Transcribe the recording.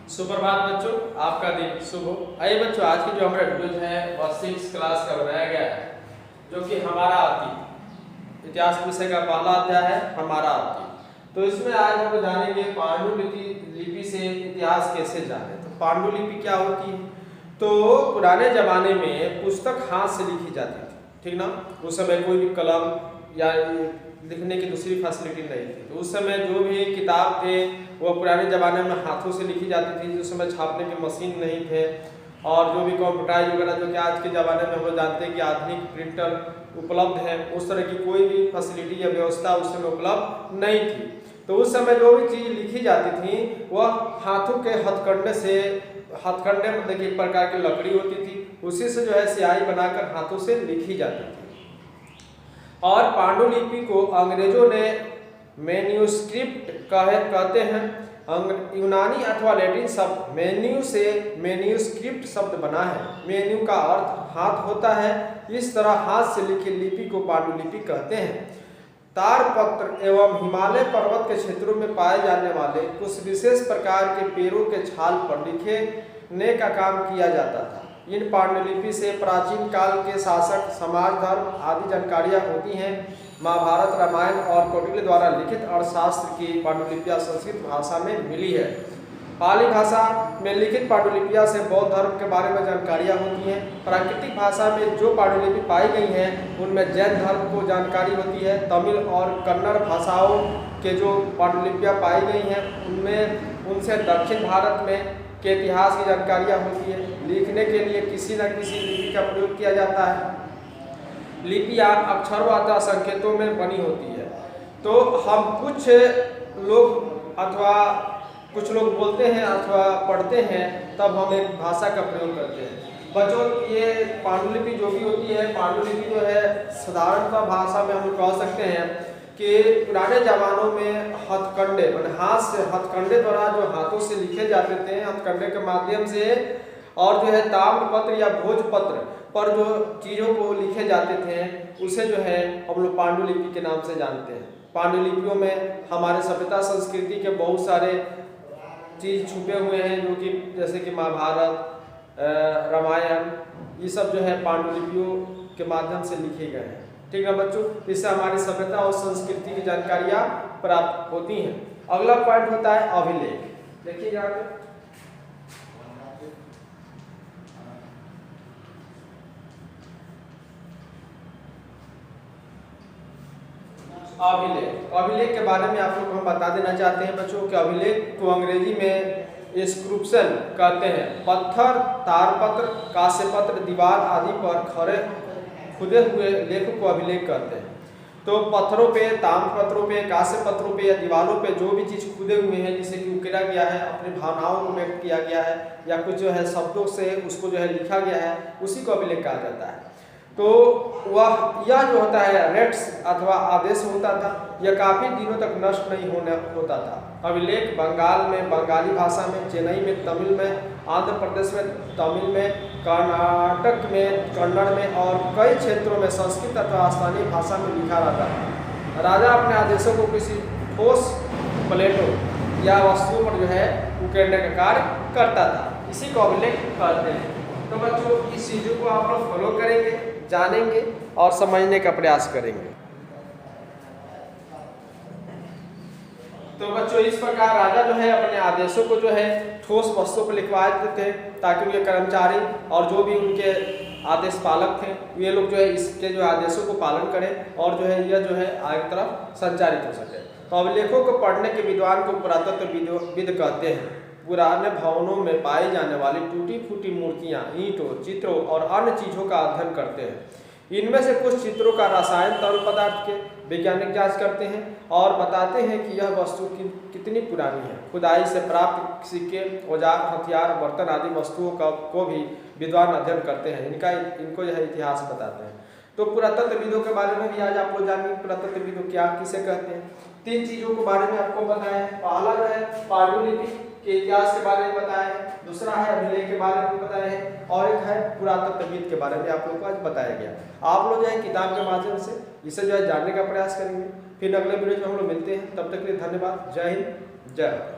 सुप्रभात बच्चों, आपका दिन शुभ हो। आइए बच्चों, आज की जो हमारा वीडियो है वह 6 क्लास का बनाया गया है, जो कि हमारा अतीत इतिहास विषय का पहला अध्याय है, हमारा अतीत। तो इसमें आज हम जानेंगे पांडुलिपि से इतिहास कैसे जाने। तो पांडुलिपि क्या होती है? तो पुराने जमाने में पुस्तक हाथ से लिखी जाती थी, ठीक ना। उस समय कोई भी कलम या लिखने की दूसरी फैसिलिटी नहीं थी। तो उस समय जो भी किताब थे वो पुराने ज़माने में हाथों से लिखी जाती थी। उस समय छापने के मशीन नहीं थे, और जो भी कंप्यूटराइज वगैरह जो कि आज के ज़माने में हम लोग जानते हैं कि आधुनिक प्रिंटर उपलब्ध है, उस तरह की कोई भी फैसिलिटी या व्यवस्था उस समय उपलब्ध नहीं थी। तो उस समय जो भी चीज़ लिखी जाती थी वह हाथों के हथकंडे से, हथकंडे मतलब एक प्रकार की लकड़ी होती थी, उसी से जो है स्याही बनाकर हाथों से लिखी जाती थी। और पांडुलिपि को अंग्रेजों ने मैन्यूस्क्रिप्ट कहते हैं। यूनानी अथवा लैटिन शब्द मेन्यू से मैन्यूस्क्रिप्ट शब्द बना है। मेन्यू का अर्थ हाथ होता है। इस तरह हाथ से लिखी लिपि को पांडुलिपि कहते हैं। तारपत्र एवं हिमालय पर्वत के क्षेत्रों में पाए जाने वाले कुछ विशेष प्रकार के पेड़ों के छाल पर लिखने का काम किया जाता था। इन पांडुलिपि से प्राचीन काल के शासक, समाज, धर्म आदि जानकारियाँ होती हैं। महाभारत, रामायण और कौटिल्य द्वारा लिखित अर्थशास्त्र की पांडुलिपियाँ संस्कृत भाषा में मिली है। पाली भाषा में लिखित पांडुलिपियाँ से बौद्ध धर्म के बारे में जानकारियाँ होती हैं। प्राकृतिक भाषा में जो पांडुलिपि पाई गई हैं उनमें जैन धर्म को जानकारी होती है। तमिल और कन्नड़ भाषाओं के जो पांडुलिपियाँ पाई गई हैं उनमें उनसे दक्षिण भारत में के इतिहास की जानकारियाँ होती है। लिखने के लिए किसी न किसी लिपि का प्रयोग किया जाता है। लिपियाँ अक्षरों अथवा संकेतों में बनी होती है। तो हम कुछ लोग अथवा कुछ लोग बोलते हैं अथवा पढ़ते हैं, तब हम एक भाषा का प्रयोग करते हैं। बच्चों, ये पांडुलिपि जो भी होती है, पांडुलिपि जो है साधारणतः भाषा में हम कह सकते हैं कि पुराने ज़मानों में हथकंडे मतलब हाथ से, हथकंडे द्वारा जो हाथों से लिखे जाते थे, हथकंडे के माध्यम से, और जो है ताम्रपत्र या भोजपत्र पर जो चीज़ों को लिखे जाते थे उसे जो है हम लोग पांडुलिपि के नाम से जानते हैं। पांडुलिपियों में हमारे सभ्यता संस्कृति के बहुत सारे चीज़ छुपे हुए हैं, जो कि जैसे कि महाभारत, रामायण, ये सब जो है पांडुलिपियों के माध्यम से लिखे गए हैं, ठीक है बच्चों। इससे हमारी सभ्यता और संस्कृति की जानकारियाँ प्राप्त होती हैं। अगला पॉइंट होता है अभिलेख। देखिए यहाँ पे अभिलेख, अभिलेख के बारे में आप लोग को हम बता देना चाहते हैं बच्चों कि अभिलेख को अंग्रेजी में इंस्क्रिप्शन कहते हैं। पत्थर, तारपत्र, कांस्यपत्र, दीवार आदि पर खुदे हुए लेख को अभिलेख कहते हैं। तो पत्थरों पे, ताम्रपत्रों पे, कांस्यपत्रों पे या दीवारों पे जो भी चीज़ खुदे हुए हैं, जिसे कि उकेरा गया है, अपनी भावनाओं को व्यक्त किया गया है, या कुछ जो है शब्दों से उसको जो है लिखा गया है, उसी को अभिलेख कहा जाता है। तो वह यह जो होता है रेट्स अथवा आदेश होता था, यह काफ़ी दिनों तक नष्ट नहीं होता था। अभिलेख बंगाल में बंगाली भाषा में, चेन्नई में तमिल में, आंध्र प्रदेश में तमिल में, कर्नाटक में कन्नड़ में और कई क्षेत्रों में संस्कृत अथवा स्थानीय भाषा में लिखा रहता है। राजा अपने आदेशों को किसी ठोस प्लेटों या वस्तुओं पर जो है उकेरने का कार्य करता था, इसी को अभिलेख कहते हैं। तो बच्चों, इस चीज़ों को आप लोग फॉलो करेंगे, जानेंगे और समझने का प्रयास करेंगे। तो बच्चों, इस प्रकार राजा जो है अपने आदेशों को जो है ठोस वस्तुओं पर लिखवा देते थे, ताकि उनके कर्मचारी और जो भी उनके आदेश पालक थे ये लोग जो है इसके जो आदेशों को पालन करें, और जो है यह जो है आगे तरफ संचारित हो सके। तो अभिलेखों को पढ़ने के विद्वान को पुरातत्वविद कहते हैं। पुराने भवनों में पाई जाने वाली टूटी फूटी मूर्तियाँ, ईंटों, चित्रों और अन्य चीज़ों का अध्ययन करते हैं। इनमें से कुछ चित्रों का रसायन तरल पदार्थ के वैज्ञानिक जांच करते हैं और बताते हैं कि यह वस्तु कितनी पुरानी है। खुदाई से प्राप्त सिक्के, औजार, हथियार, बर्तन आदि वस्तुओं को भी विद्वान अध्ययन करते हैं। इनको जो है इतिहास बताते हैं। तो पुरातत्वविदों के बारे में भी आज आप लोग जानेंगे। पुरातत्वविदों क्या किसे कहते हैं। 3 चीज़ों के बारे में आपको बताया है। पहला जो है पांडुलिपि के इतिहास के बारे में बताया है, दूसरा है अभिलेख के बारे में बताया है, और एक है पुरातत्वविद के बारे में आप लोगों को आज बताया गया। आप लोग जो है किताब के माध्यम से इसे जो है जानने का प्रयास करेंगे। फिर अगले वीडियो में हम लोग मिलते हैं, तब तक के लिए धन्यवाद। जय हिंद, जय भारत।